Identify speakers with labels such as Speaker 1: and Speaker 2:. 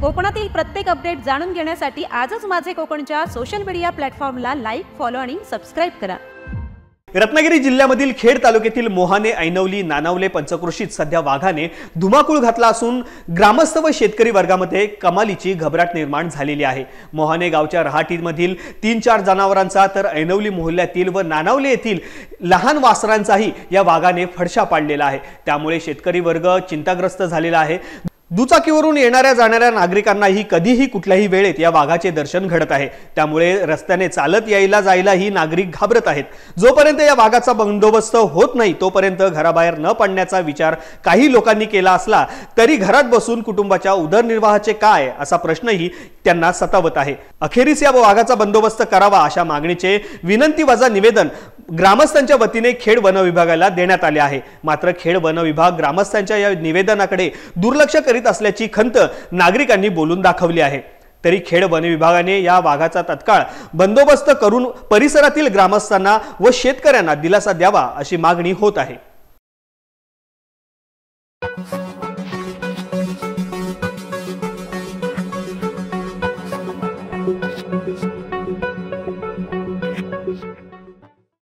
Speaker 1: कोकणातील प्रत्येक अपडेट जाणून घेण्यासाठी आजच माझे कोकणच्या सोशल मीडिया प्लॅटफॉर्मला लाईक, फॉलो आणि सबस्क्राइब करा।
Speaker 2: रत्नागिरी जिल्ह्यामधील खेड तालुक्यातील मोहाने, ऐनवली, नानावले पंचक्रोशीत सध्या वाघाने धुमाकूळ घातला असून ग्रामस्थ व शेतकरी वर्गामध्ये कमालीची घबराट निर्माण झालेली आहे। मोहाने गावच्या रहाटीमधील 3-4 जनावरांचा तर ऐनवली मोहल्ल्यातील व नानावले येथील लहान वासरांचाही या वाघाने फडशा पाडलेला आहे। त्यामुळे शेतकरी वर्ग चिंताग्रस्त झालेला आहे। दुचाकीवरून येणाऱ्या जाणाऱ्या नागरिकांनाही कधीही कुठल्याही वेळेत या वाघाचे दर्शन घडत आहे। त्यामुळे रस्त्याने चालत यायला जायलाही नागरिक घाबरत आहेत। जोपर्यंत या वाघाचा बंदोबस्त होत नाही तोपर्यंत घराबाहेर न पडण्याचा विचार काही लोकांनी केला असला तरी घरात बसून कुटुंबाच्या उदरनिर्वाहाचे काय असा प्रश्नही त्यांना सतावत आहे। अखेरीस या वाघाचा बंदोबस्त करावा अशा मागणीचे विनंतीवजा निवेदन ग्रामस्थांच्या वतीने खेड वन विभागाला देण्यात आले आहे। मात्र खेड वन विभाग ग्रामस्थांच्या या निवेदनाकडे दुर्लक्ष करीत असल्याची खंत नागरिकांनी बोलून दाखवली आहे। तरी खेड वन विभागाने या वाघाचा तत्काळ बंदोबस्त करून परिसरातील ग्रामस्थांना व शेतकऱ्यांना दिलासा द्यावा अशी मागणी होत आहे।